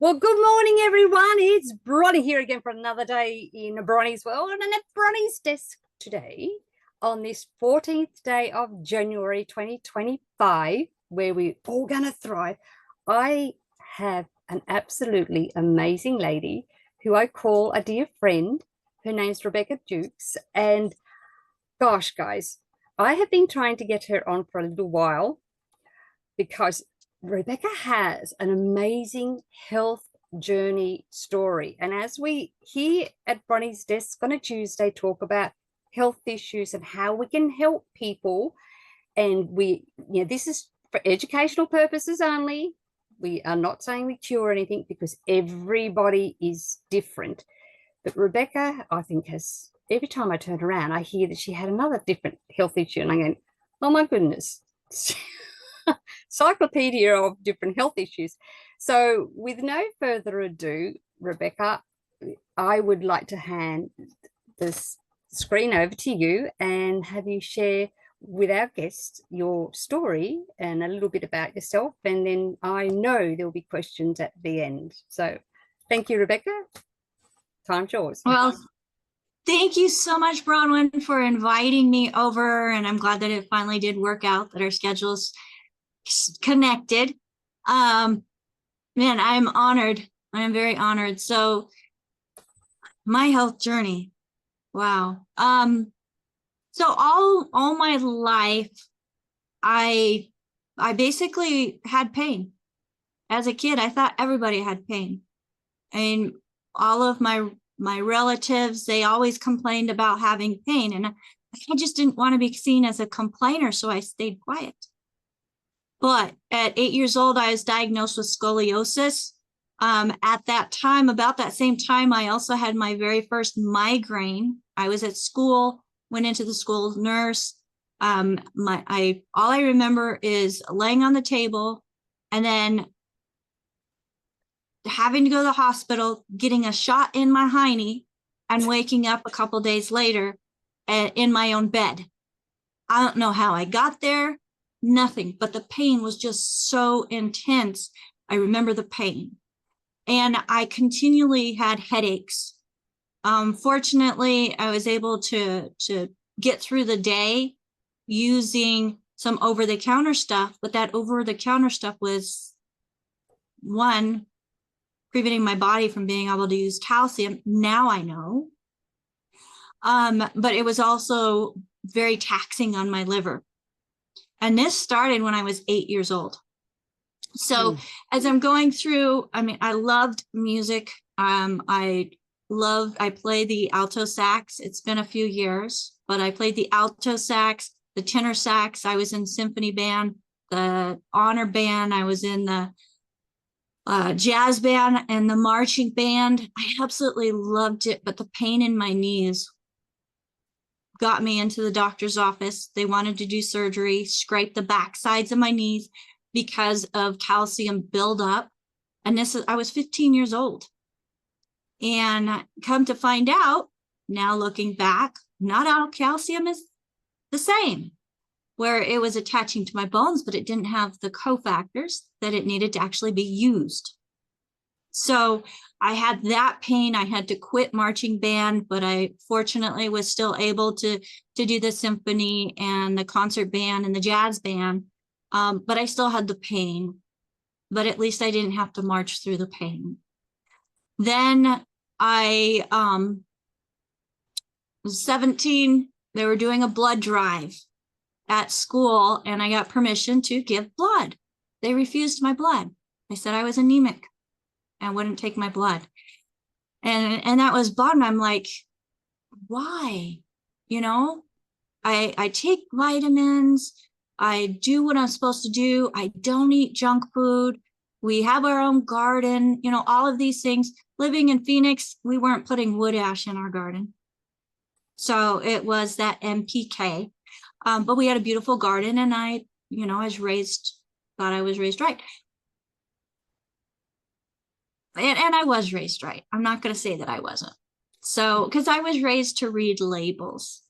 Well, good morning, everyone. It's Bronie here again for another day in Bronie's world and at Bronie's desk today on this 14th day of January 2025, where we're all going to thrive. I have an absolutely amazing lady who I call a dear friend. Her name's Rebecca Dukes. And gosh, guys, I have been trying to get her on for a little while because Rebecca has an amazing health journey story. And as we here at Bronie's desk on a Tuesday talk about health issues and how we can help people, and this is for educational purposes only. We are not saying we cure anything because everybody is different. But Rebecca, I think, has every time I turn around, I hear that she had another different health issue, and I'm going, oh my goodness. Encyclopedia of different health issues. So with no further ado, Rebecca, I would like to hand this screen over to you and have you share with our guests your story and a little bit about yourself, and then I know there'll be questions at the end. So thank you, Rebecca. Time's yours. Well, thank you so much, Bronwyn, for inviting me over, and I'm glad that it finally did work out, that our schedules connected. Man, I'm honored. I am very honored. So my health journey, wow. So all my life, I basically had pain. As a kid, I thought everybody had pain. And all of my relatives, they always complained about having pain. And I just didn't want to be seen as a complainer, so I stayed quiet. But at 8 years old, I was diagnosed with scoliosis. At that time, about that same time, I also had my very first migraine. I was at school, went into the school nurse. All I remember is laying on the table and then having to go to the hospital, getting a shot in my hiney, and waking up a couple days later in my own bed. I don't know how I got there. Nothing, but the pain was just so intense. I remember the pain, and I continually had headaches. Fortunately, I was able to get through the day using some over-the-counter stuff, but that over-the-counter stuff was, one, preventing my body from being able to use calcium. Now I know. But it was also very taxing on my liver. And this started when I was 8 years old. So as I'm going through, I loved music. I play the alto sax. It's been a few years, but I played the alto sax, the tenor sax. I was in symphony band, the honor band. I was in the jazz band and the marching band. I absolutely loved it, but the pain in my knees got me into the doctor's office. They wanted to do surgery, scrape the back sides of my knees because of calcium buildup. And I was 15 years old. And come to find out, now looking back, not all calcium is the same, where it was attaching to my bones, but it didn't have the cofactors that it needed to actually be used. So I had that pain. I had to quit marching band, but I fortunately was still able to do the symphony and the concert band and the jazz band. But I still had the pain, but at least I didn't have to march through the pain. Then I was 17. They were doing a blood drive at school, and I got permission to give blood. They refused my blood. They said I was anemic and wouldn't take my blood. And that was bummed. I'm like, why? I take vitamins. I do what I'm supposed to do. I don't eat junk food. We have our own garden, all of these things. Living in Phoenix, we weren't putting wood ash in our garden. So it was that NPK. But we had a beautiful garden, and I thought I was raised right. And I was raised right. I'm not going to say that I wasn't. So, because I was raised to read labels.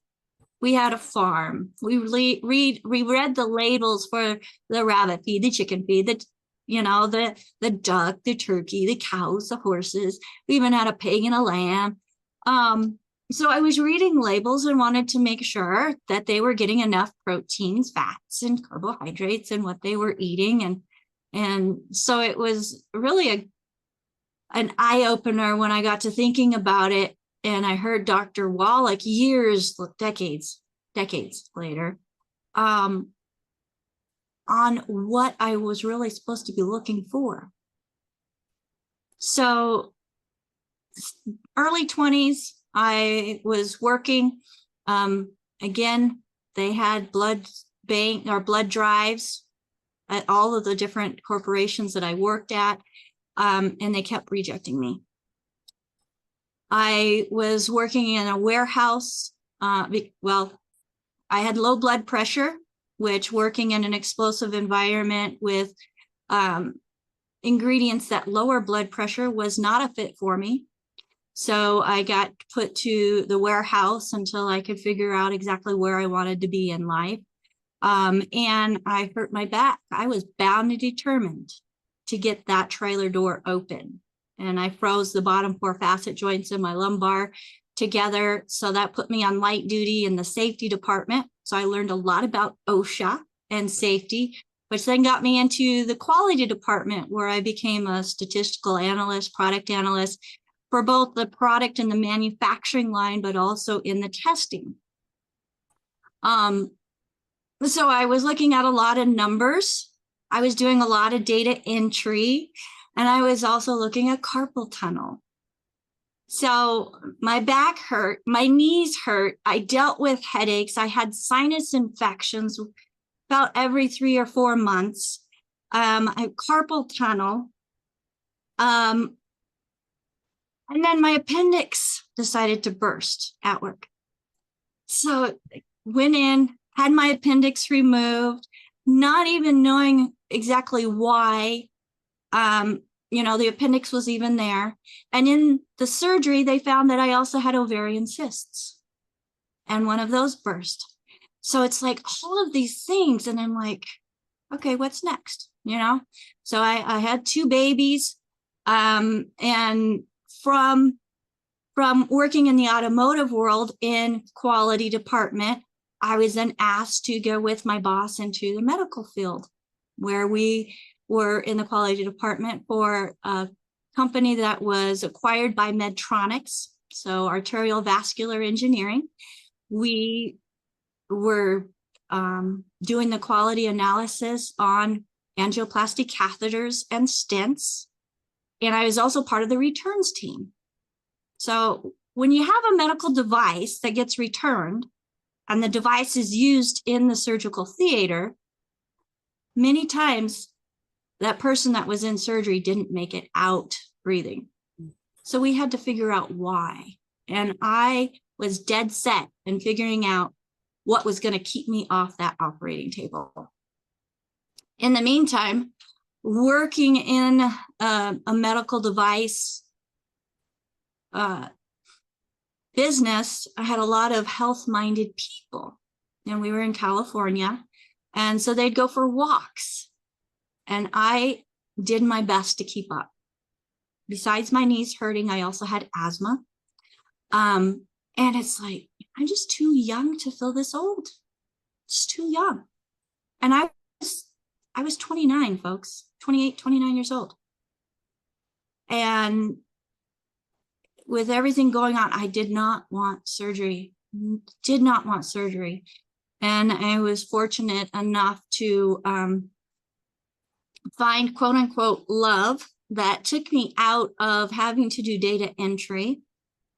We had a farm. We read the labels for the rabbit feed, the chicken feed, the duck, the turkey, the cows, the horses. We even had a pig and a lamb. So I was reading labels and wanted to make sure that they were getting enough proteins, fats, and carbohydrates in what they were eating. And so it was really an eye-opener when I got to thinking about it. And I heard Dr. Wallach decades later, on what I was really supposed to be looking for. So early 20s, I was working. Again, they had blood bank or blood drives at all of the different corporations that I worked at, and they kept rejecting me. I was working in a warehouse. Well, I had low blood pressure, which working in an explosive environment with ingredients that lower blood pressure was not a fit for me. So I got put to the warehouse until I could figure out exactly where I wanted to be in life. And I hurt my back. I was bound and determined to get that trailer door open. And I froze the bottom 4 facet joints in my lumbar together. So that put me on light duty in the safety department. So I learned a lot about OSHA and safety, which then got me into the quality department, where I became a statistical analyst, product analyst for both the product and the manufacturing line, but also in the testing. So I was looking at a lot of numbers. I was doing a lot of data entry, and I was also looking at carpal tunnel. So my back hurt, my knees hurt. I dealt with headaches. I had sinus infections about every 3 or 4 months. I had carpal tunnel. And then my appendix decided to burst at work. So went in, had my appendix removed, not even knowing exactly why. The appendix was even there. And in the surgery, they found that I also had ovarian cysts, and one of those burst. So it's like all of these things. And I'm like, okay, what's next? So I had 2 babies. And from working in the automotive world in quality department, I was then asked to go with my boss into the medical field, where we were in the quality department for a company that was acquired by Medtronics, so arterial vascular engineering. We were doing the quality analysis on angioplasty catheters and stents, and I was also part of the returns team. So when you have a medical device that gets returned and the device is used in the surgical theater, many times that person that was in surgery didn't make it out breathing. So we had to figure out why. And I was dead set in figuring out what was going to keep me off that operating table. In the meantime, working in a medical device business, I had a lot of health-minded people, and we were in California. And so they'd go for walks, and I did my best to keep up. Besides my knees hurting, I also had asthma. And it's like, I'm just too young to feel this old. Just too young. And I was 29, folks, 28, 29 years old. And with everything going on, I did not want surgery, And I was fortunate enough to find quote unquote love that took me out of having to do data entry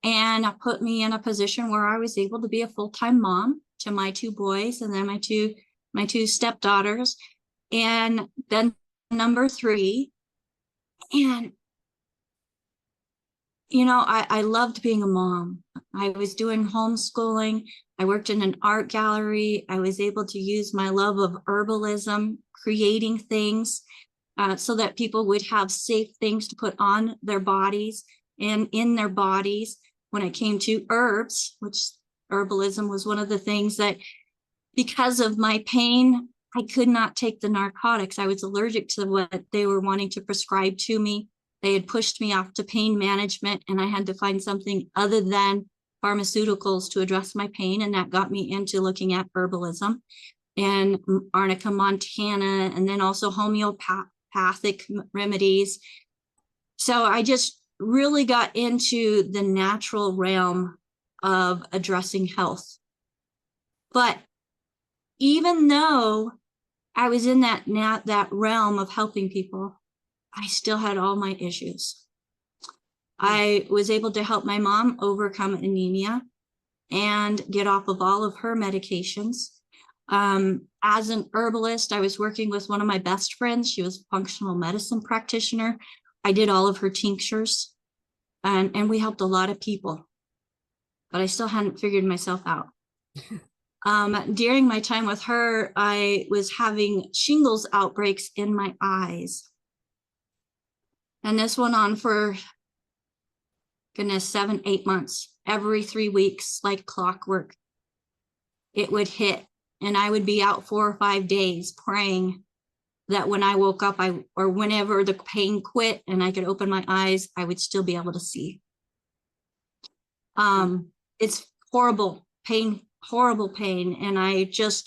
and put me in a position where I was able to be a full-time mom to my 2 boys, and then my two stepdaughters, and then number 3. And I loved being a mom. I was doing homeschooling. I worked in an art gallery. I was able to use my love of herbalism, creating things so that people would have safe things to put on their bodies and in their bodies. When it came to herbs, which herbalism was one of the things that, because of my pain I could not take the narcotics. I was allergic to what they were wanting to prescribe to me. They had pushed me off to pain management, and I had to find something other than pharmaceuticals to address my pain. And that got me into looking at herbalism and Arnica, Montana, and then also homeopathic remedies. So I just really got into the natural realm of addressing health. But even though I was in that realm of helping people, I still had all my issues. I was able to help my mom overcome anemia and get off of all of her medications. As an herbalist, I was working with one of my best friends. She was a functional medicine practitioner. I did all of her tinctures, and we helped a lot of people, but I still hadn't figured myself out. During my time with her, I was having shingles outbreaks in my eyes. And this went on for, goodness, 7-8 months. Every 3 weeks, like clockwork, it would hit. And I would be out 4 or 5 days praying that when I woke up, or whenever the pain quit and I could open my eyes, I would still be able to see. It's horrible pain. And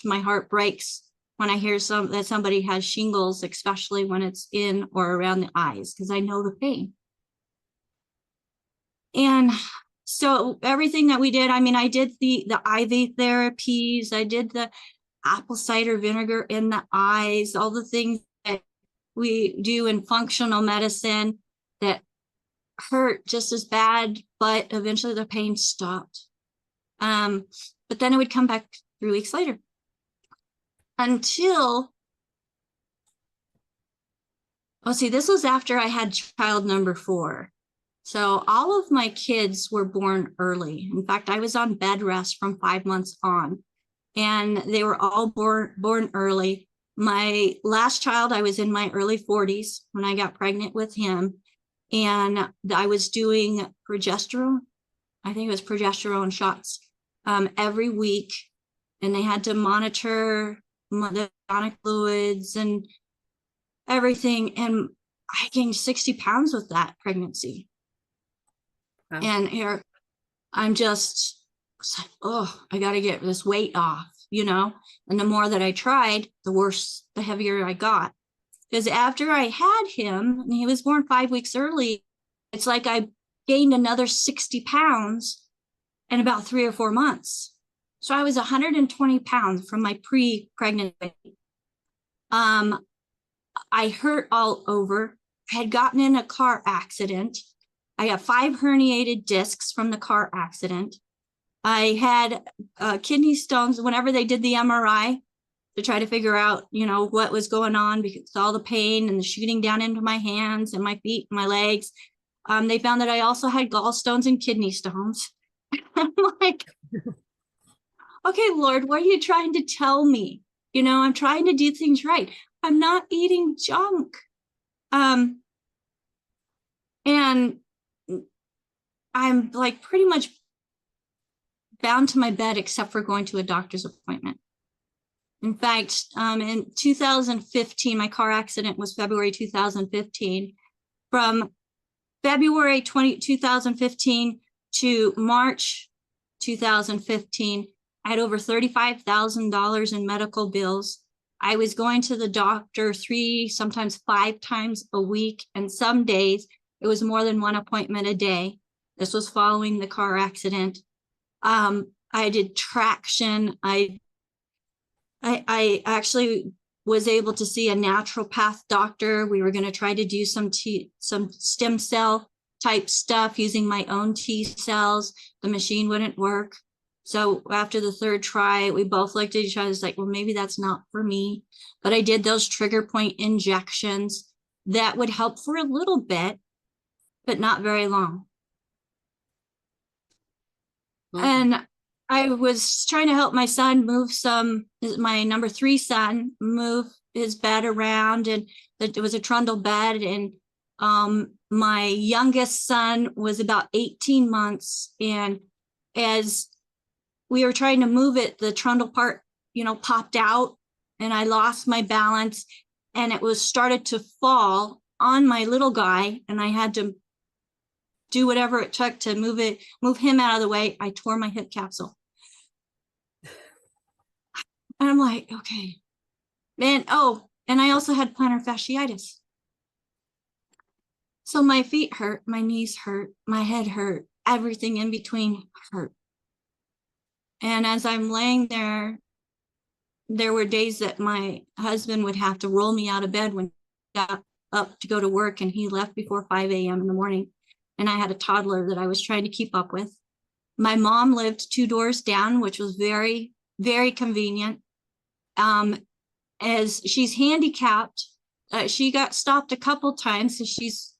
my heart breaks when I hear that somebody has shingles, especially when it's in or around the eyes, because I know the pain. And so everything that we did, I did the IV therapies, I did the apple cider vinegar in the eyes, all the things that we do in functional medicine that hurt just as bad, but eventually the pain stopped. But then it would come back 3 weeks later until, this was after I had child number 4. So all of my kids were born early. In fact, I was on bed rest from 5 months on, and they were all born early. My last child, I was in my early 40s when I got pregnant with him, and I was doing progesterone. I think it was progesterone shots every week, and they had to monitor the amniotic fluids and everything. And I gained 60 pounds with that pregnancy. Wow. And here I'm just like, I got to get this weight off, And the more that I tried, the worse, the heavier I got. Because after I had him, and he was born 5 weeks early, it's like I gained another 60 pounds in about 3 or 4 months. So I was 120 pounds from my pre-pregnant weight. I hurt all over. I had gotten in a car accident. I got 5 herniated discs from the car accident. I had kidney stones whenever they did the MRI to try to figure out, what was going on, because all the pain and the shooting down into my hands and my feet and my legs. They found that I also had gallstones and kidney stones. I'm like, okay, Lord, what are you trying to tell me? I'm trying to do things right. I'm not eating junk. And I'm like pretty much bound to my bed except for going to a doctor's appointment. In fact, in 2015, my car accident was February 2015. From February 2015 to March 2015, I had over $35,000 in medical bills. I was going to the doctor 3, sometimes 5 times a week, and some days it was more than 1 appointment a day. This was following the car accident. I did traction. I actually was able to see a naturopath doctor. We were going to try to do some stem cell type stuff using my own T cells. The machine wouldn't work. So after the 3rd try, we both looked at each other. It's like, well, maybe that's not for me. But I did those trigger point injections that would help for a little bit, but not very long. Mm-hmm. And I was trying to help my son move my number 3 son, move his bed around, and it was a trundle bed. And my youngest son was about 18 months. And as we were trying to move it, the trundle part, popped out. and I lost my balance, and it was started to fall on my little guy, and I had to do whatever it took to move him out of the way. I tore my hip capsule. And I'm like, okay. And I also had plantar fasciitis. So my feet hurt, my knees hurt, my head hurt, everything in between hurt. And as I'm laying there were days that my husband would have to roll me out of bed when he got up to go to work, and he left before 5 a.m. in the morning. And I had a toddler that I was trying to keep up with. My mom lived 2 doors down, which was very, very convenient. As she's handicapped, she got stopped a couple times, so she's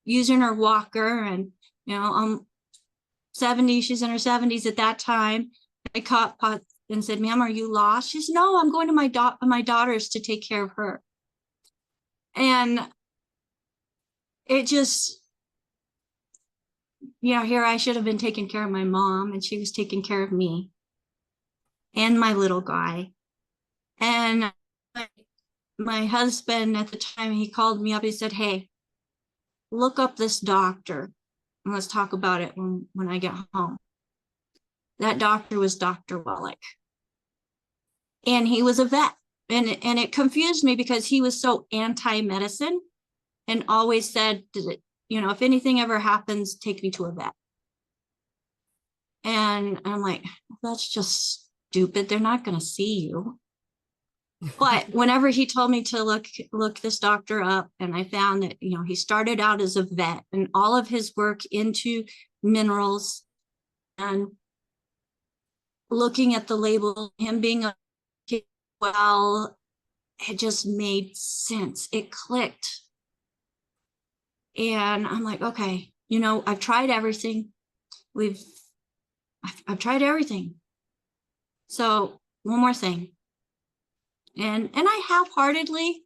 using her walker, and 70, she's in her 70s at that time. I caught pot and said, "Ma'am, are you lost?" She says, "No, I'm going to my daughter's to take care of her." And it just, here I should have been taking care of my mom, and she was taking care of me and my little guy. And my husband at the time, he called me up, he said, "Hey, look up this doctor and let's talk about it when I get home." That doctor was Dr. Wellick. And he was a vet. And it confused me because he was so anti-medicine and always said, if anything ever happens, take me to a vet. And I'm like, that's just stupid. They're not going to see you. But whenever he told me to look this doctor up, and I found that, he started out as a vet, and all of his work into minerals and looking at the label, him being a kid, well, it just made sense. It clicked. And I'm like, okay, I've tried everything. I've tried everything. So one more thing. And I half-heartedly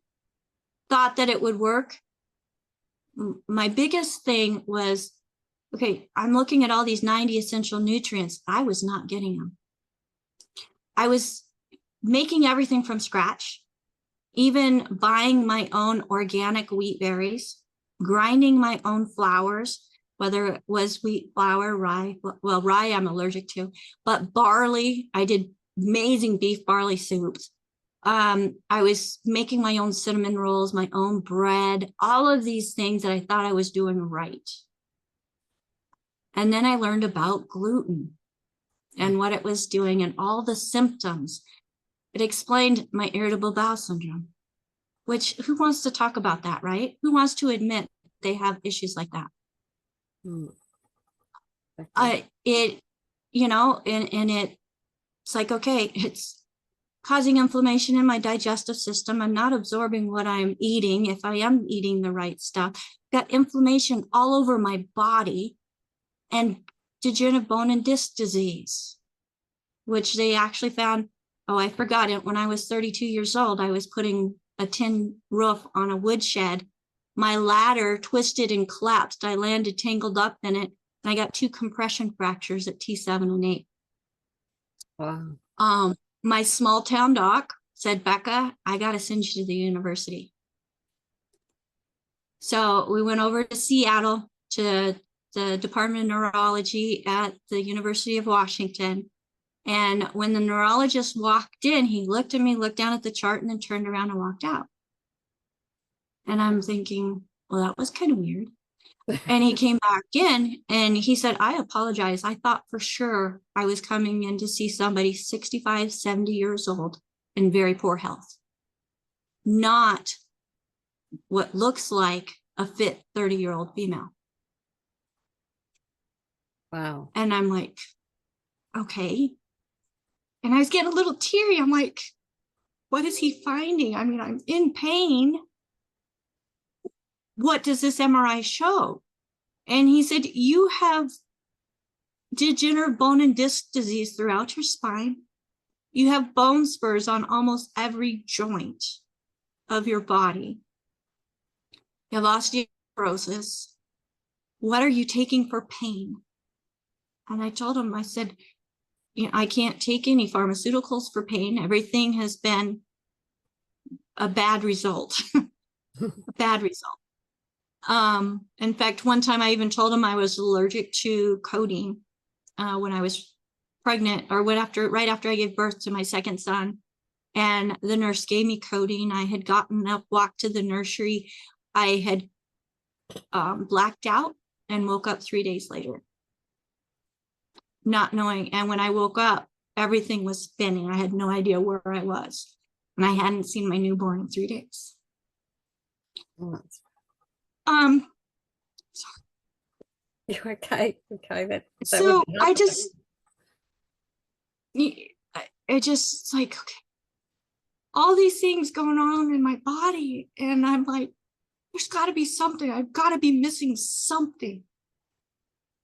thought that it would work. My biggest thing was, okay, I'm looking at all these 90 essential nutrients. I was not getting them. I was making everything from scratch, even buying my own organic wheat berries, grinding my own flours, whether it was wheat flour, rye. Well, rye I'm allergic to, but barley, I did amazing beef barley soups. I was making my own cinnamon rolls, my own bread, all of these things that I thought I was doing right. And then I learned about gluten and what it was doing and all the symptoms. It explained my irritable bowel syndrome, which who wants to talk about that, right? Who wants to admit they have issues like that? It's like, okay, it's causing inflammation in my digestive system. I'm not absorbing what I'm eating. If I am eating the right stuff, got inflammation all over my body, and degenerative bone and disc disease, which they actually found, I forgot it. When I was 32 years old, I was putting a tin roof on a woodshed. My ladder twisted and collapsed. I landed tangled up in it, and I got 2 compression fractures at T7 and 8. Wow. My small town doc said, "Becca, I got to send you to the university." So we went over to Seattle to the Department of Neurology at the University of Washington. And when the neurologist walked in, he looked at me, looked down at the chart, and then turned around and walked out. And I'm thinking, well, that was kind of weird. And he came back in and he said, "I apologize. I thought for sure I was coming in to see somebody 65, 70 years old in very poor health, not what looks like a fit 30-year-old female." Wow. And I'm like, okay. And I was getting a little teary. I'm like, what is he finding? I mean, I'm in pain. What does this MRI show? And he said, "You have degenerative bone and disc disease throughout your spine. You have bone spurs on almost every joint of your body. You have osteoporosis. What are you taking for pain?" And I told him, I said, I can't take any pharmaceuticals for pain. Everything has been a bad result. A bad result. In fact, one time I even told him I was allergic to codeine when I was pregnant, or right after I gave birth to my second son. And the nurse gave me codeine. I had gotten up, walked to the nursery. I had blacked out and woke up 3 days later, not knowing. And when I woke up, everything was spinning. I had no idea where I was. And I hadn't seen my newborn in 3 days. Sorry. You're okay. Okay. So I just, it just like, okay, all these things going on in my body. And I'm like, there's got to be something. I've got to be missing something.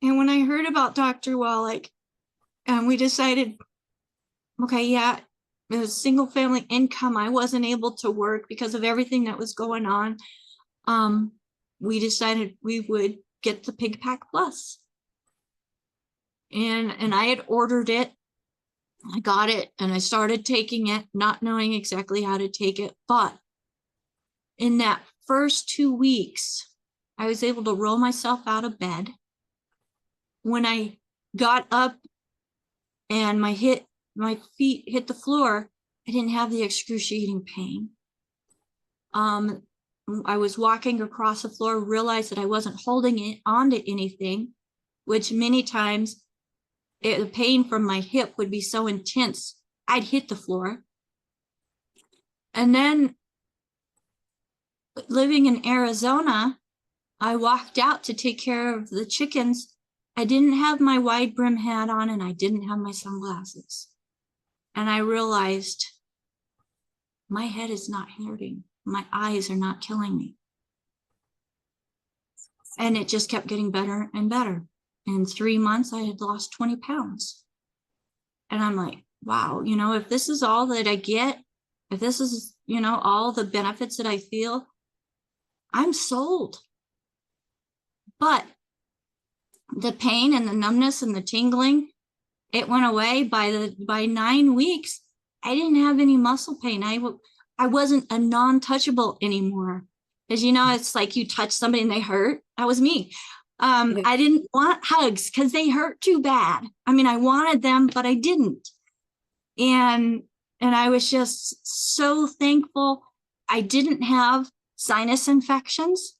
And when I heard about Dr. Wallach, and we decided, okay, yeah, it was single family income. I wasn't able to work because of everything that was going on. We decided we would get the Pig Pack Plus. And I had ordered it. I got it and I started taking it, not knowing exactly how to take it. But in that first 2 weeks, I was able to roll myself out of bed. When I got up and my feet hit the floor, I didn't have the excruciating pain. I was walking across the floor, realized that I wasn't holding it onto anything, which many times the pain from my hip would be so intense, I'd hit the floor. And then living in Arizona, I walked out to take care of the chickens. I didn't have my wide brim hat on and I didn't have my sunglasses. And I realized my head is not hurting. My eyes are not killing me. And it just kept getting better and better. In 3 months, I had lost 20 pounds. And I'm like, wow, if this is all that I get, if this is, all the benefits that I feel, I'm sold. But the pain and the numbness and the tingling, it went away. By 9 weeks, I didn't have any muscle pain. I wasn't a non-touchable anymore. As it's like you touch somebody and they hurt. That was me. I didn't want hugs because they hurt too bad. I mean, I wanted them, but I didn't. And I was just so thankful I didn't have sinus infections.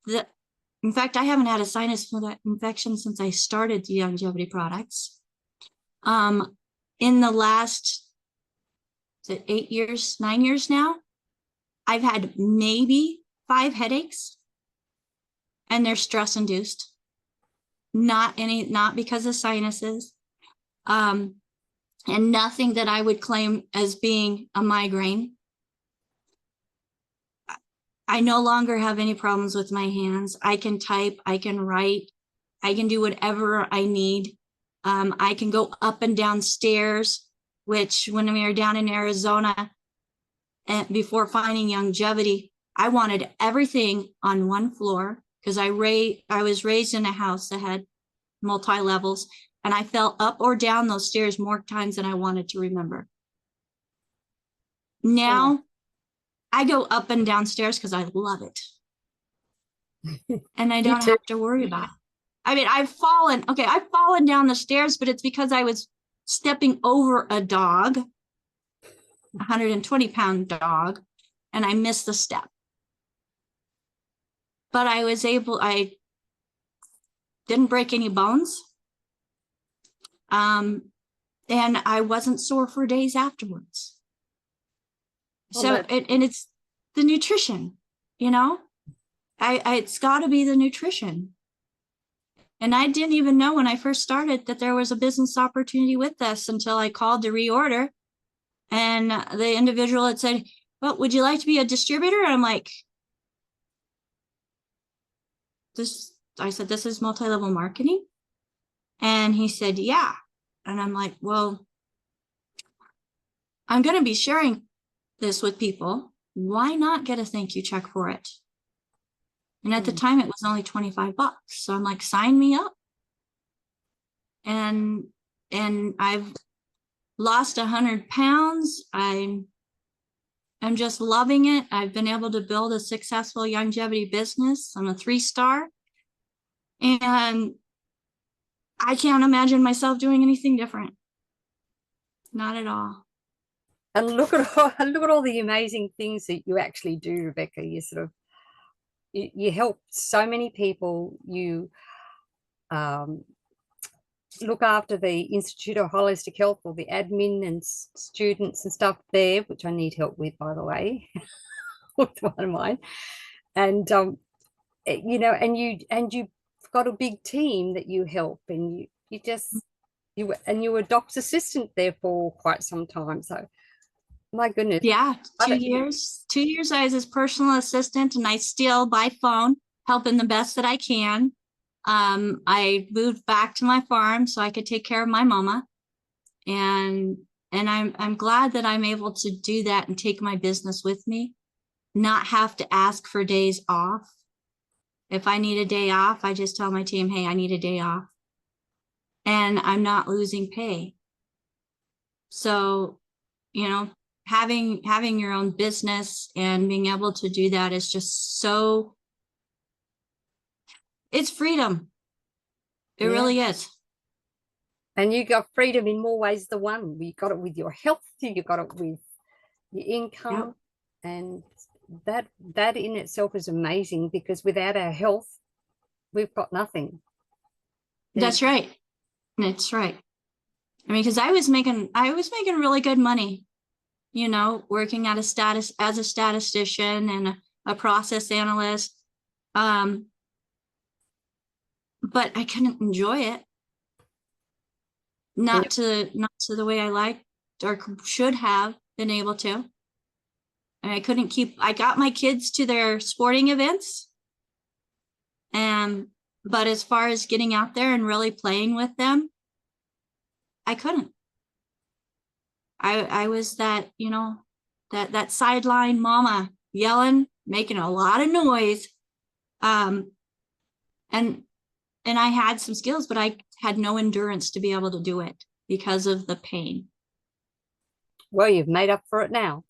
In fact, I haven't had a sinus infection since I started the longevity products. In the last, is it 8 years, 9 years now, I've had maybe 5 headaches. And they're stress induced, not because of sinuses, and nothing that I would claim as being a migraine. I no longer have any problems with my hands. I can type, I can write, I can do whatever I need. I can go up and down stairs, which when we were down in Arizona, and before finding longevity, I wanted everything on one floor. Because I was raised in a house that had multi-levels, and I fell up or down those stairs more times than I wanted to remember. Now, I go up and down stairs because I love it. And I don't have to worry about it. I mean, I've fallen down the stairs, but it's because I was stepping over a dog, 120-pound dog, and I missed the step. But I didn't break any bones. And I wasn't sore for days afterwards. So, it's the nutrition, it's gotta be the nutrition. And I didn't even know when I first started that there was a business opportunity with this until I called to reorder. And the individual had said, well, would you like to be a distributor? And I'm like, I said, this is multi-level marketing. And he said, yeah. And I'm like, well, I'm going to be sharing this with people. Why not get a thank you check for it? And at the time it was only $25. So I'm like, sign me up. And I've lost 100 pounds. I'm I'm just loving it. I've been able to build a successful longevity business. I'm a 3-star, and I can't imagine myself doing anything different. Not at all. And look at look at all the amazing things that you actually do, Rebecca. You sort of you help so many people. You um, look after the Institute of Holistic Health, or the admin and students and stuff there, which I need help with, by the way, with one of mine. And you know, and you've got a big team that you help, and you just you were a doc's assistant there for quite some time. So my goodness. Yeah, 2 years. 2 years I was his personal assistant, and I still by phone helping the best that I can. I moved back to my farm so I could take care of my mama, and I'm glad that I'm able to do that and take my business with me, not have to ask for days off. If I need a day off, I just tell my team, hey, I need a day off, and I'm not losing pay. So, you know, having your own business and being able to do that is just so, it's freedom. It really is. And you got freedom in more ways than one. You got it with your health, you got it with your income. Yep. And that in itself is amazing, because without our health, we've got nothing. That's right. That's right. I mean, because I was making really good money, you know, working as a statistician and a process analyst. But I couldn't enjoy it. Not to the way I liked or should have been able to. And I got my kids to their sporting events. But as far as getting out there and really playing with them, I couldn't. I was that, you know, that sideline mama yelling, making a lot of noise. And I had some skills, but I had no endurance to be able to do it because of the pain. Well, you've made up for it now.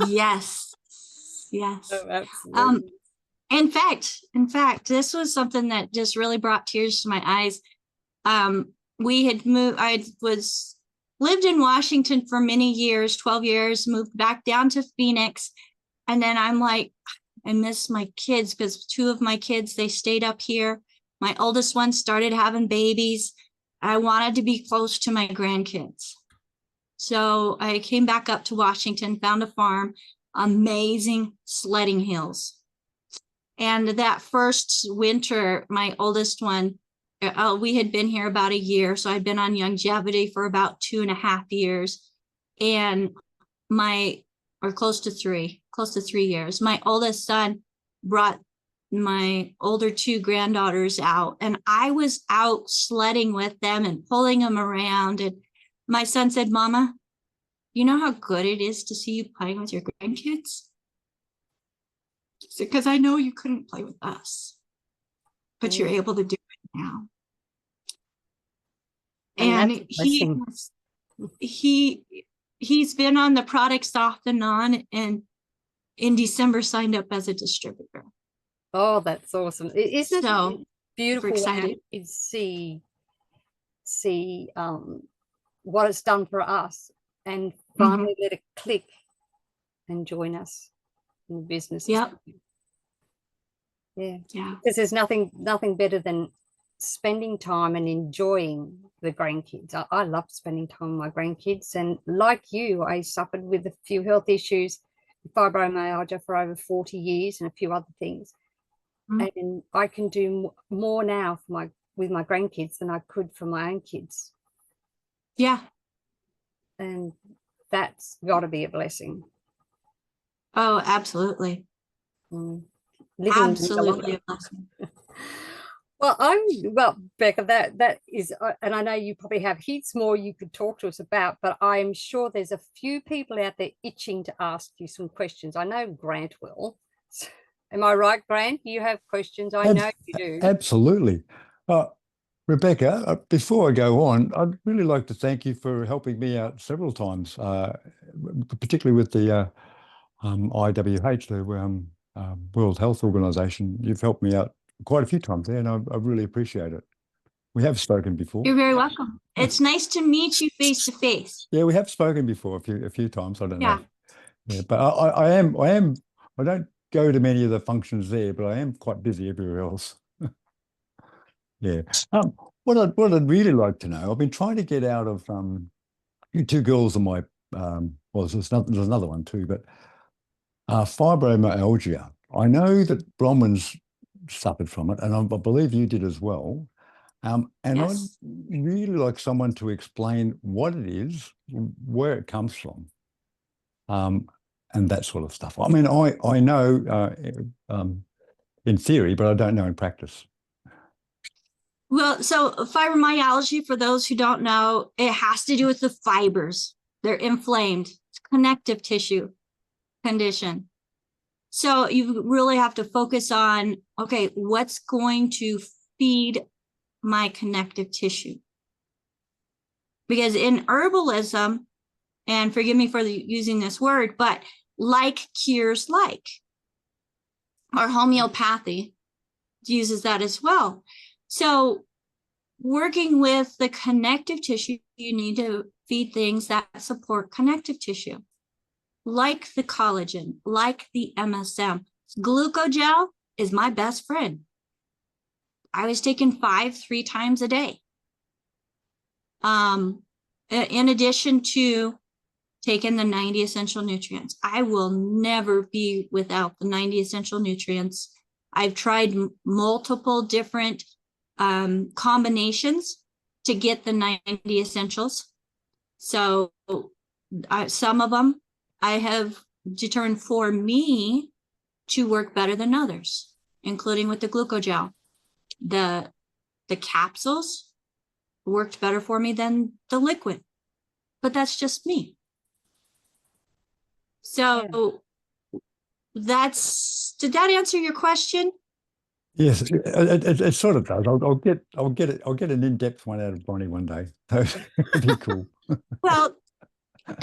Yes. Yes. Oh, absolutely. In fact, this was something that just really brought tears to my eyes. We had moved, lived in Washington for many years, 12 years, moved back down to Phoenix. And then I'm like, I miss my kids, because 2 of my kids, they stayed up here. My oldest one started having babies. I wanted to be close to my grandkids. So I came back up to Washington, found a farm, amazing sledding hills. And that first winter, my oldest one, we had been here about a year. So I'd been on longevity for about 2.5 years, and close to 3 years. My oldest son brought my older 2 granddaughters out, and I was out sledding with them and pulling them around. And my son said, Mama, you know how good it is to see you playing with your grandkids? Because I know you couldn't play with us, but you're able to do it now. And he's been on the products off and on, and in December signed up as a distributor. Oh, that's awesome. Isn't it beautiful excited to see what it's done for us, and finally let it click and join us in the business. Yep. Yeah. Because there's nothing better than spending time and enjoying the grandkids. I love spending time with my grandkids, and like you, I suffered with a few health issues, fibromyalgia, for over 40 years, and a few other things. And I can do more now with my grandkids than I could for my own kids. Yeah. And that's got to be a blessing. Oh, absolutely. Absolutely a blessing. Well, Becca, that is, and I know you probably have heaps more you could talk to us about, but I'm sure there's a few people out there itching to ask you some questions. I know Grant will. Am I right, Grant? You have questions. I know you do. Absolutely. Rebecca, before I go on, I'd really like to thank you for helping me out several times, particularly with the IWH, the World Health Organization. You've helped me out quite a few times there, and I really appreciate it. We have spoken before. You're very welcome. It's nice to meet you face to face. Yeah, we have spoken before a few times. I don't Yeah. know. Yeah, but I don't go to many of the functions there, but I am quite busy everywhere else. Yeah. What I'd really like to know, I've been trying to get out of two girls on my well, there's another one too, but fibromyalgia. I know that Bronwyn's suffered from it, and I believe you did as well. And Yes. I'd really like someone to explain what it is, where it comes from, and that sort of stuff. I mean, I know in theory, but I don't know in practice. Well, so fibromyalgia, for those who don't know, it has to do with the fibers. They're inflamed. It's connective tissue condition. So you really have to focus on, okay, what's going to feed my connective tissue? Because in herbalism, and forgive me for using this word, but like cures like. Our homeopathy uses that as well. So working with the connective tissue, you need to feed things that support connective tissue, like the collagen, like the MSM. Glucogel is my best friend. I was taking 3 times a day. In addition to taking the 90 essential nutrients. I will never be without the 90 essential nutrients. I've tried multiple different combinations to get the 90 essentials. So some of them I have determined for me to work better than others, including with the glucogel. The capsules worked better for me than the liquid, but that's just me. So did that answer your question? Yes, it sort of does. I'll get an in-depth one out of Bronie one day. That'd be cool. Well,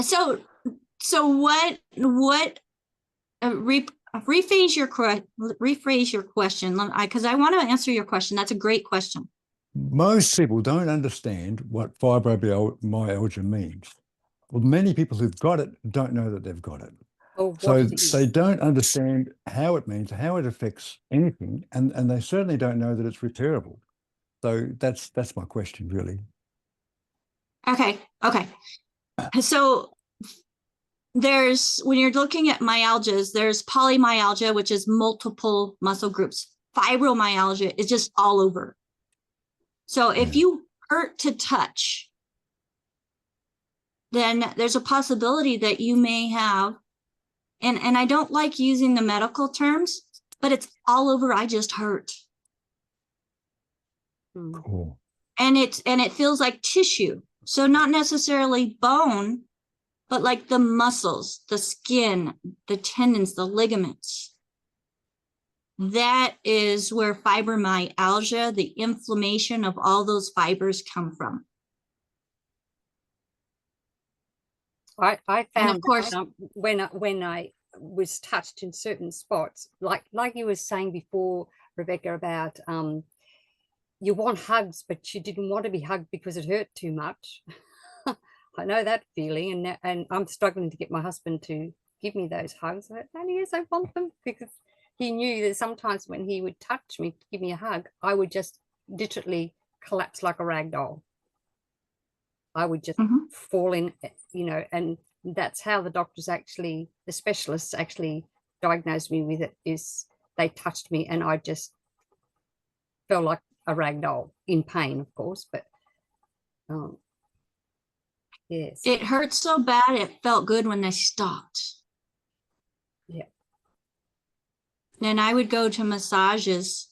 so what rephrase your question, because I want to answer your question. That's a great question. Most people don't understand what fibromyalgia means. Well, many people who've got it don't know that they've got it. So they don't understand how it means, how it affects anything, and they certainly don't know that it's repairable. So that's my question, really. Okay. So when you're looking at myalgias, there's polymyalgia, which is multiple muscle groups. Fibromyalgia is just all over. So if you hurt to touch, then there's a possibility that you may have, and I don't like using the medical terms, but it's all over. I just hurt. Cool. And it feels like tissue. So not necessarily bone, but like the muscles, the skin, the tendons, the ligaments. That is where fibromyalgia, the inflammation of all those fibers, come from. I found, and of course, when I was touched in certain spots, like you were saying before, Rebecca, about you want hugs, but you didn't want to be hugged because it hurt too much. I know that feeling, and I'm struggling to get my husband to give me those hugs. And yes, I want them, because he knew that sometimes when he would touch me to give me a hug, I would just literally collapse like a rag doll. I would just fall in, and that's how the doctors the specialists actually diagnosed me with it, is they touched me and I just felt like a rag doll, in pain, of course, but yes. It hurt so bad it felt good when they stopped. Yeah. And I would go to massages,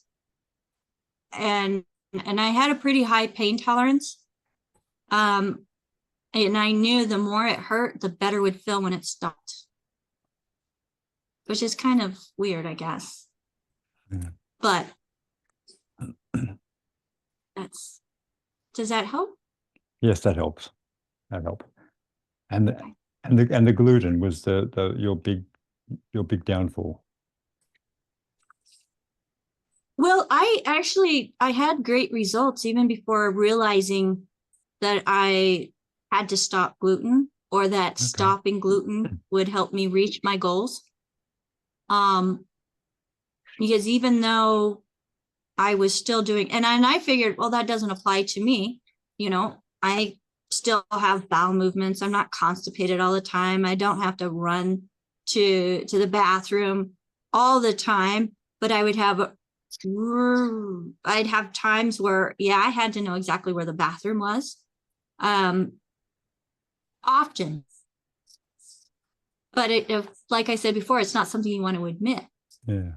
and I had a pretty high pain tolerance. And I knew the more it hurt, the better it would feel when it stopped, which is kind of weird, I guess. Yeah. But does that help? Yes, that helps. That helps. And the gluten was your big your big downfall? Well, I had great results even before realizing that I had to stop gluten, or that stopping gluten would help me reach my goals. Because even though I was still doing, and I figured, well, that doesn't apply to me. You know, I still have bowel movements. I'm not constipated all the time. I don't have to run to the bathroom all the time, but I'd have times where, yeah, I had to know exactly where the bathroom was. Often. But like I said before, it's not something you want to admit. Yeah.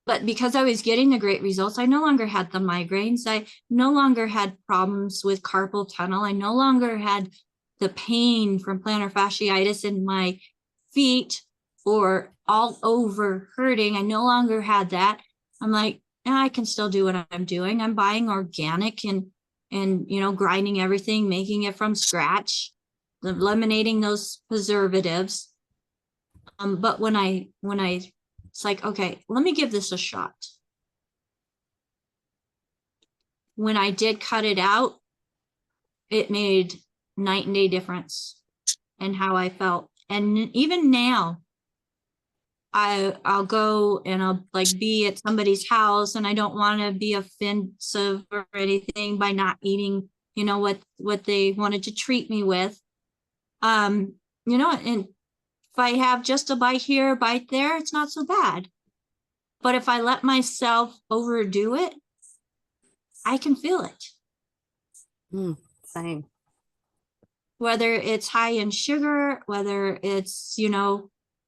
But because I was getting the great results, I no longer had the migraines. I no longer had problems with carpal tunnel. I no longer had the pain from plantar fasciitis in my feet or all over hurting. I no longer had that. I'm like, yeah, I can still do what I'm doing. I'm buying organic and grinding everything, making it from scratch, eliminating those preservatives. But when I it's like, okay, let me give this a shot. When I did cut it out, it made night and day difference in how I felt. And even now, I'll go and I'll like be at somebody's house, and I don't want to be offensive or anything by not eating, what they wanted to treat me with. And if I have just a bite here, a bite there, it's not so bad. But if I let myself overdo it, I can feel it. Same. Whether it's high in sugar, whether it's,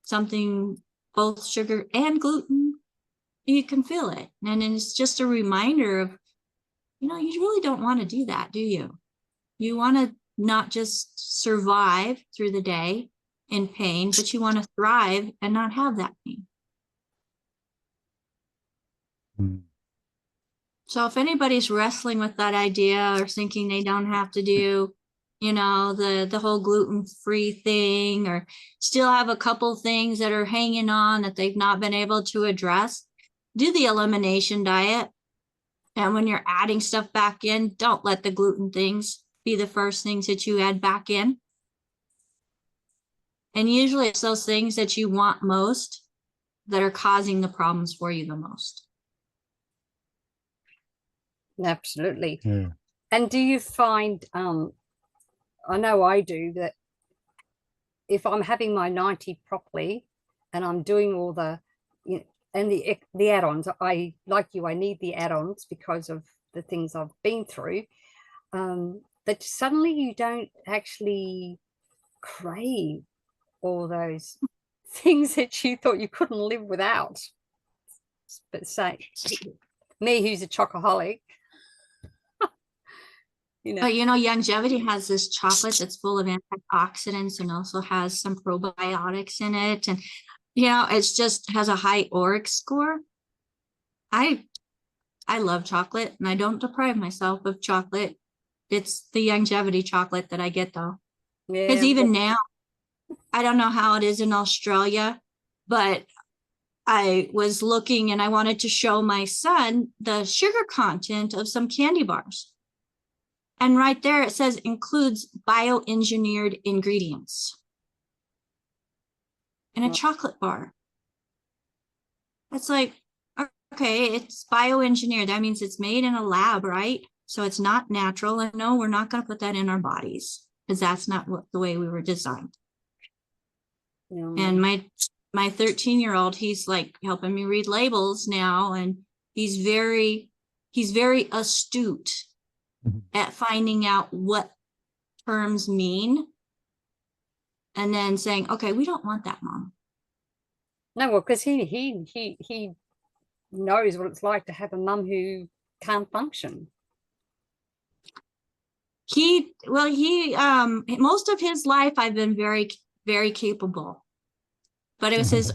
something, both sugar and gluten, you can feel it. And it's just a reminder of, you really don't want to do that, do you? You want to not just survive through the day in pain, but you want to thrive and not have that pain. So if anybody's wrestling with that idea or thinking they don't have to do, the whole gluten-free thing, or still have a couple things that are hanging on that they've not been able to address, do the elimination diet. And when you're adding stuff back in, don't let the gluten things be the first things that you add back in. And usually it's those things that you want most that are causing the problems for you the most. Absolutely. Yeah. And do you find, I know I do, that if I'm having my 90 properly and I'm doing all the, and the add-ons, I need the add-ons because of the things I've been through, that suddenly you don't actually crave all those things that you thought you couldn't live without. But say me, who's a chocoholic, But Youngevity has this chocolate that's full of antioxidants and also has some probiotics in it, and it's just has a high ORAC score. I love chocolate, and I don't deprive myself of chocolate. It's the Youngevity chocolate that I get, though. Because even now, I don't know how it is in Australia, but I was looking and I wanted to show my son the sugar content of some candy bars. And right there, it says includes bioengineered ingredients in a chocolate bar. It's like, okay, it's bioengineered. That means it's made in a lab, right? So it's not natural. And no, we're not going to put that in our bodies because that's not the way we were designed. And my 13-year-old, he's like helping me read labels now. And he's very astute at finding out what terms mean and then saying, okay, we don't want that, Mom. No, well, because he knows what it's like to have a mum who can't function. He most of his life I've been very, very capable, but it was his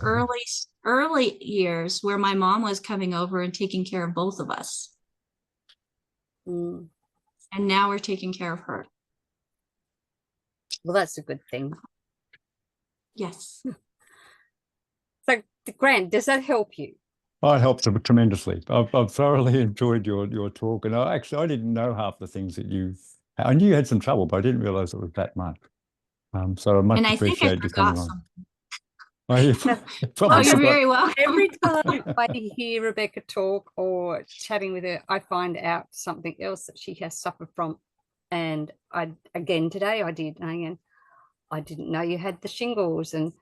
early years where my mom was coming over and taking care of both of us. And now we're taking care of her. Well, that's a good thing. Yes. So, Grant, does that help you? Oh, it helps tremendously. I've thoroughly enjoyed your talk, and I didn't know half the things that I knew you had some trouble, but I didn't realize it was that much. So I much And I think I appreciate you coming forgot on. something. Oh, you Oh, probably you're forgot. very welcome. Every time I hear Rebecca talk or chatting with her, I find out something else that she has suffered from. And today I did. And again, I didn't know you had the shingles and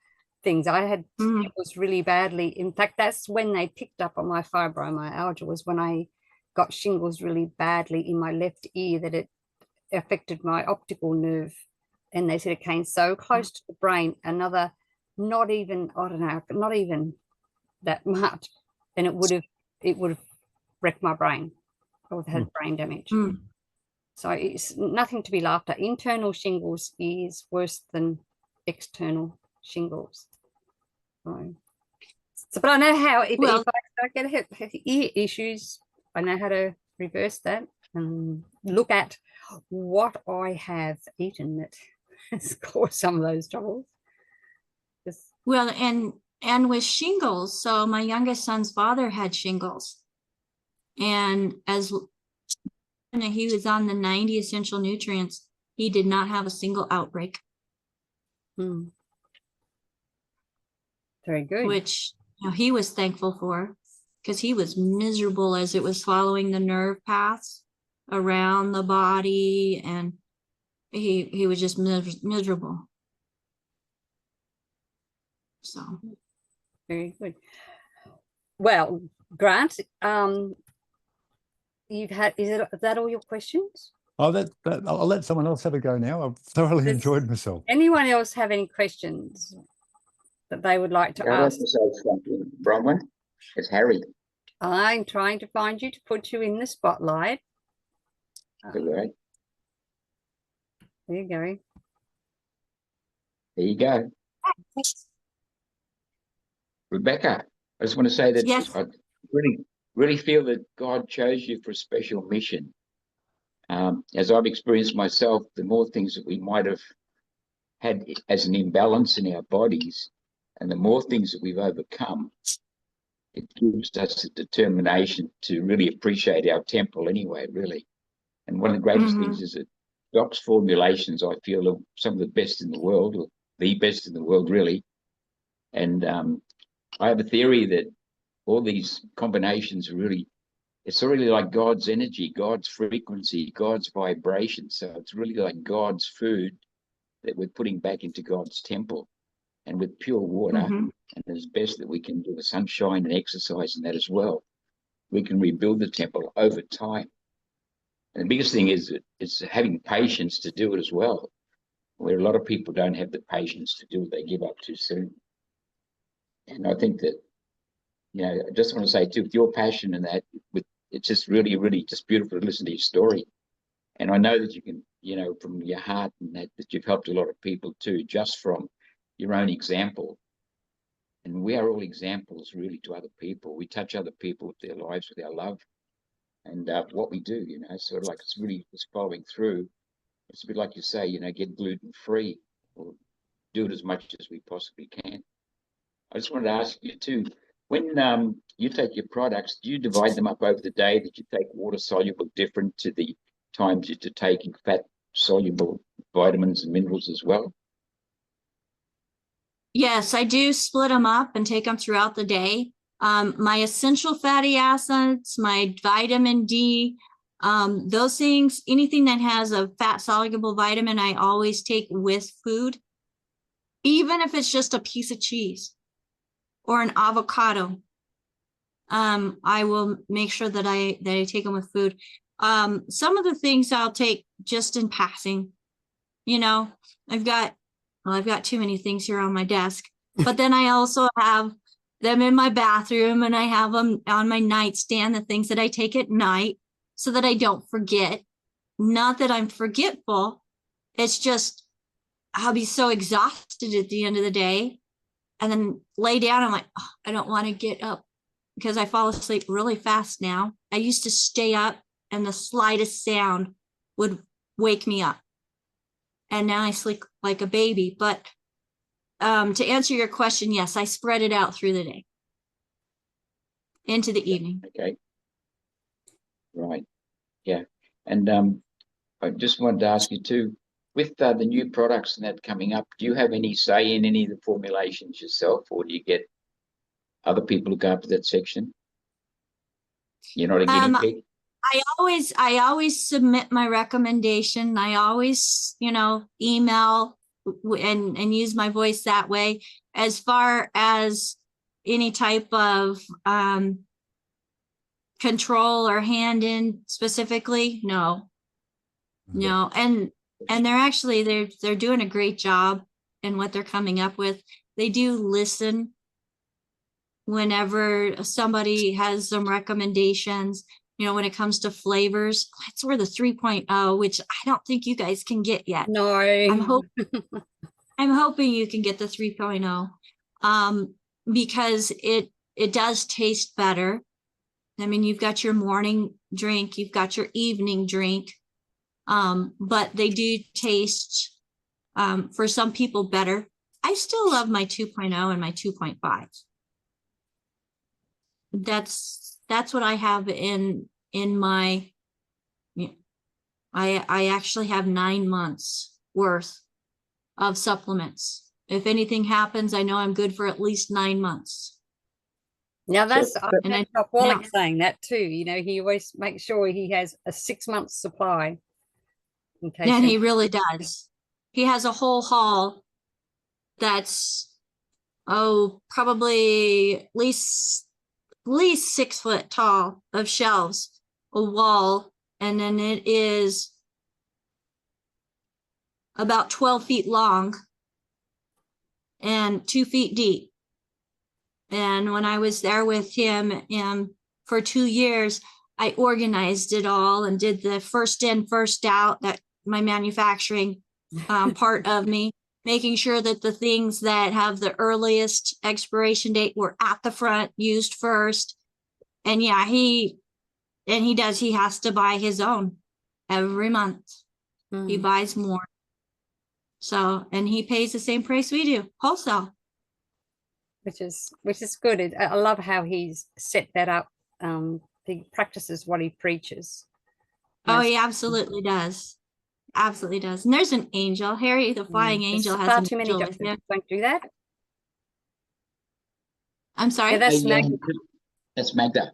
things. I had shingles really badly. In fact, that's when they picked up on my fibromyalgia, was when I got shingles really badly in my left ear, that it affected my optical nerve. And they said it came so close to the brain, not even that much, and it would have wrecked my brain. I would have had brain damage. So it's nothing to be laughed at. Internal shingles is worse than external shingles. But I know how, if I start getting ear issues, I know how to reverse that and look at what I have eaten that has caused some of those troubles. Well, and with shingles, so my youngest son's father had shingles, and as he was on the 90 essential nutrients, he did not have a single outbreak. Very good. Which he was thankful for, because he was miserable as it was following the nerve paths around the body, and he was just miserable. So very good. Well, Grant, is that all your questions? Oh, I'll let someone else have a go now. I've thoroughly enjoyed myself. Anyone else have any questions that they would like to ask? I'd like to say something, Bronwyn. It's Harry. I'm trying to find you to put you in the spotlight. There you go. There you go. Rebecca, I just want to say that I really feel that God chose you for a special mission. As I've experienced myself, the more things that we might have had as an imbalance in our bodies, and the more things that we've overcome, it gives us a determination to really appreciate our temple anyway, really. And one of the greatest things is that Doc's formulations, I feel, are some of the best in the world, or the best in the world, really. And I have a theory that all these combinations are really, it's really like God's energy, God's frequency, God's vibration. So it's really like God's food that we're putting back into God's temple. And with pure water, and as best that we can do the sunshine and exercise in that as well, we can rebuild the temple over time. And the biggest thing is that it's having patience to do it as well, where a lot of people don't have the patience to do it. They give up too soon. And I think that, I just want to say too, with your passion and that, it's just really, really just beautiful to listen to your story. And I know that you can, from your heart, and that you've helped a lot of people too, just from your own example. And we are all examples really to other people. We touch other people with their lives, with our love, and what we do, sort of like it's following through. It's a bit like you say, get gluten free, or do it as much as we possibly can. I just wanted to ask you too, when you take your products, do you divide them up over the day, that you take water soluble different to the times you're taking fat soluble vitamins and minerals as well? Yes, I do split them up and take them throughout the day. My essential fatty acids, my vitamin D, those things, anything that has a fat soluble vitamin, I always take with food, even if it's just a piece of cheese or an avocado. I will make sure that I take them with food. Some of the things I'll take just in passing. I've got too many things here on my desk, but then I also have them in my bathroom, and I have them on my nightstand, the things that I take at night so that I don't forget. Not that I'm forgetful. It's just, I'll be so exhausted at the end of the day, and then lay down. I'm like, oh, I don't want to get up, because I fall asleep really fast now. I used to stay up and the slightest sound would wake me up. And now I sleep like a baby. But to answer your question, yes, I spread it out through the day into the evening. Okay. Right. Yeah. And I just wanted to ask you too, with the new products and that coming up, do you have any say in any of the formulations yourself, or do you get other people who go up to that section? You're not a guinea pig? I always submit my recommendation. I always, email and use my voice that way. As far as any type of control or hand in specifically, no. And they're doing a great job in what they're coming up with. They do listen whenever somebody has some recommendations. When it comes to flavors, that's where the 3.0, which I don't think you guys can get yet. No, I'm hoping you can get the 3.0, because it does taste better. I mean, you've got your morning drink, you've got your evening drink, but they do taste, for some people, better. I still love my 2.0 and my 2.5. That's what I have in my, I actually have 9 months worth of supplements. If anything happens, I know I'm good for at least 9 months. Now that's, I've heard Doc Wallach saying that too. He always makes sure he has a 6 month supply. And he really does. He has a whole hall that's, probably at least 6 foot tall of shelves, a wall, and then it is about 12 feet long and 2 feet deep. And when I was there with him for 2 years, I organized it all and did the first in, first out, that my manufacturing part of me, making sure that the things that have the earliest expiration date were at the front, used first. And yeah, he has to buy his own every month. He buys more. So, and he pays the same price we do, wholesale. Which is good. I love how he's set that up. He practices what he preaches. Oh, he absolutely does. Absolutely does. And there's an angel. Harry, the flying angel, has far too many doctors don't do that. I'm sorry. Yeah, that's Magda. That's Magda.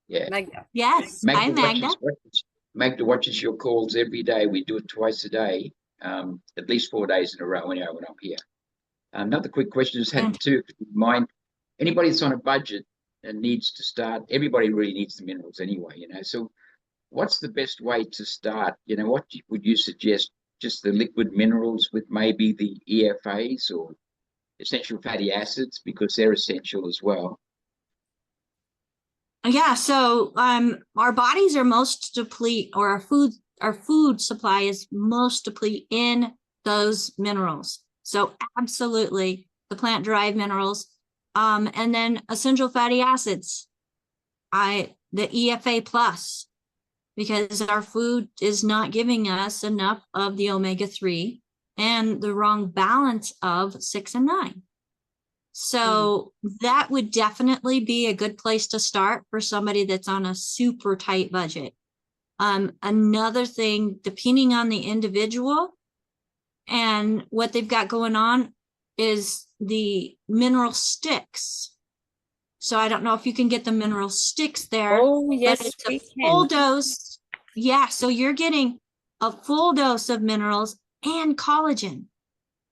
Yeah. Magda. Yes. Hi, Magda. Magda watches your calls every day. We do it twice a day, at least 4 days in a row when I'm here. Another quick question just had to mind. Anybody that's on a budget and needs to start, everybody really needs the minerals anyway, So what's the best way to start? What would you suggest? Just the liquid minerals with maybe the EFAs or essential fatty acids, because they're essential as well. Yeah, so our bodies are most deplete, or our food supply is most deplete in those minerals. So absolutely the plant-derived minerals, and then essential fatty acids, the EFA plus, because our food is not giving us enough of the omega-3 and the wrong balance of 6 and 9. So that would definitely be a good place to start for somebody that's on a super tight budget. Another thing, depending on the individual and what they've got going on, is the mineral sticks. So I don't know if you can get the mineral sticks there. Oh, yes, but it's a full dose. Yeah, so you're getting a full dose of minerals and collagen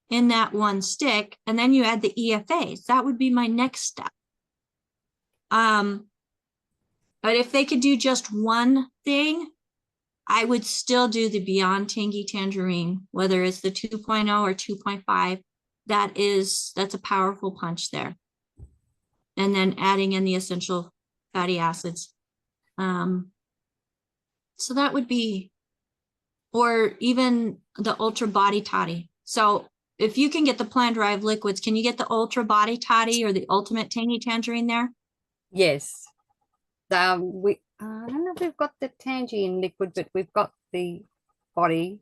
in that one stick, and then you add the EFAs. That would be my next step. But if they could do just one thing, I would still do the Beyond Tangy Tangerine, whether it's the 2.0 or 2.5. That's a powerful punch there. And then adding in the essential fatty acids. So that would be, or even the Ultra Body Toddy. So if you can get the plant-derived liquids, can you get the Ultra Body Toddy or the Ultimate Tangy Tangerine there? Yes. I don't know if we've got the tangerine liquid, but we've got the body.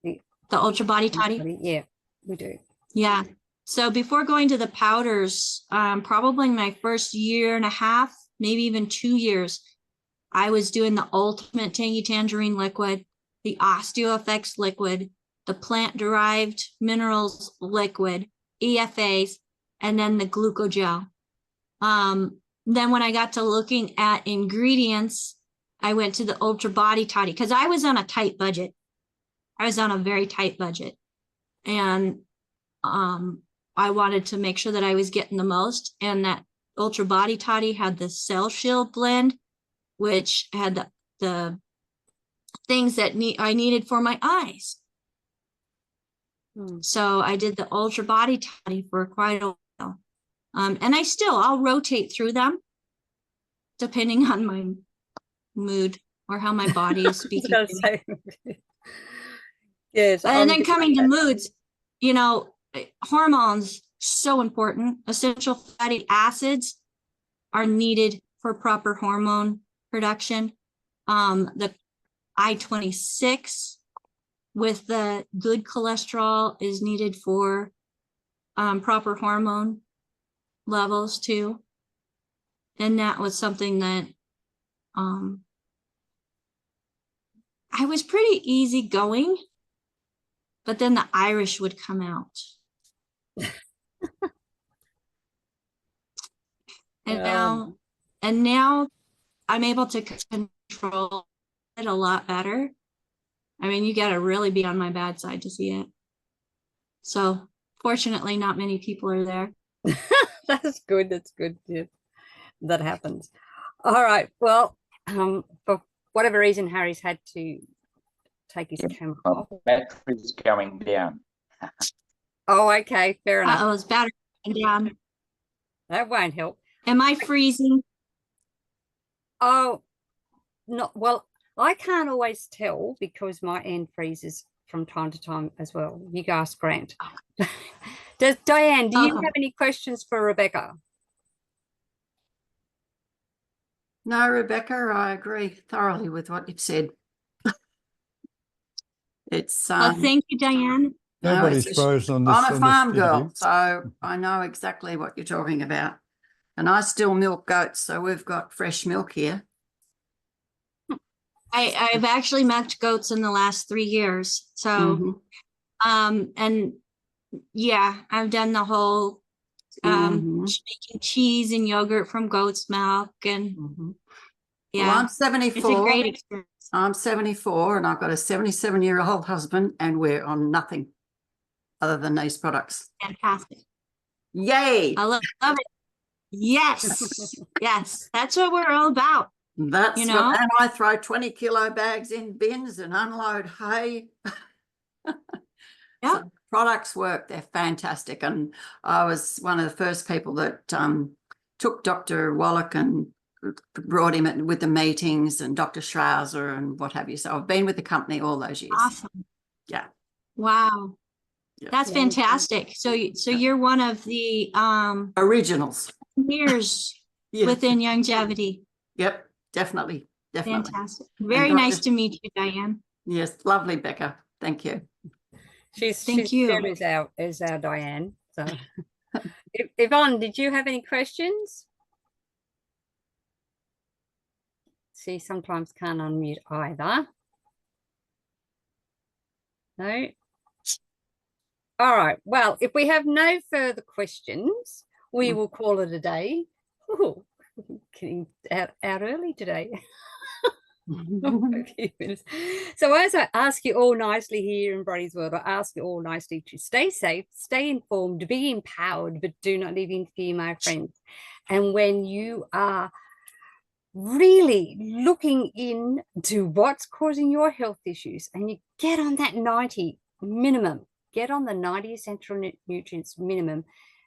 The Ultra Body Toddy? Yeah, we do. Yeah. So before going to the powders, probably my first year and a half, maybe even 2 years, I was doing the Ultimate Tangy Tangerine liquid, the OsteoFX liquid, the plant-derived minerals liquid, EFAs, and then the glucogel. Then when I got to looking at ingredients, I went to the Ultra Body Toddy because I was on a tight budget. I was on a very tight budget. And I wanted to make sure that I was getting the most. And that Ultra Body Toddy had the Cell Shield blend, which had the things that I needed for my eyes. So I did the Ultra Body Toddy for quite a while. And I'll rotate through them depending on my mood or how my body is speaking to me. Yes. And then coming to moods, you know, hormones, so important. Essential fatty acids are needed for proper hormone production. The I-26 with the good cholesterol is needed for proper hormone levels too. And that was something that I was pretty easygoing, but then the Irish would come out. And now I'm able to control it a lot better. I mean, you got to really be on my bad side to see it. So fortunately, not many people are there. That's good. That's good. Yeah, that happens. All right. Well, for whatever reason, Harry's had to take his camera off. Battery's going down. Oh, okay. Fair enough. Oh, it's battery down. That won't help. Am I freezing? Oh, no. Well, I can't always tell because my end freezes from time to time as well. You go ask Grant. Diane, do you have any questions for Rebecca? No, Rebecca, I agree thoroughly with what you've said. It's thank you, Diane. Nobody's frozen on this. I'm a farm girl, interview. so I know exactly what you're talking about. And I still milk goats, so we've got fresh milk here. I've actually milked goats in the last 3 years. So, and yeah, I've done the whole making cheese and yogurt from goat's milk, and yeah, well, I'm 74. It's a great experience. I'm 74, and I've got a 77-year-old husband, and we're on nothing other than these products. Fantastic! Yay! I love it. Yes, yes, that's what we're all about. That's and I throw 20-kilo bags in bins and unload hay. Yeah, so products work. They're fantastic, and I was one of the first people that took Dr. Wallach and brought him with the meetings, and Dr. Schrauser and what have you. So I've been with the company all those years. Awesome. Yeah. Wow. Yeah. That's fantastic. So you're one of the originals years within longevity. Yep. Definitely. Fantastic. Very nice to meet you, Diane. Yes, lovely, Becca. Thank you. She's our Diane. So, Yvonne, did you have any questions? She sometimes can't unmute either. No. All right. Well, if we have no further questions, we will call it a day. Ooh. Getting out early today. So as I ask you all nicely here in Bronie's World, I ask you all nicely to stay safe, stay informed, be empowered, but do not live in fear, my friends. And when you are really looking into what's causing your health issues and you get on that 90 minimum, get on the 90 essential nutrients minimum,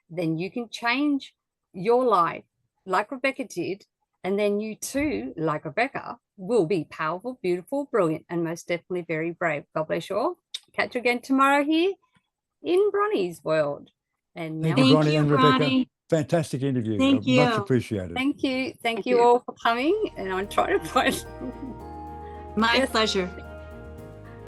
then you can change your life like Rebecca did, and then you too, like Rebecca, will be powerful, beautiful, brilliant, and most definitely very brave. God bless you all. Catch you again tomorrow here in Bronie's World. And thank you, Bronie and Rebecca. Fantastic interview. Thank you. Much appreciated. Thank you. Thank you all for coming. And I'm trying to find. My pleasure.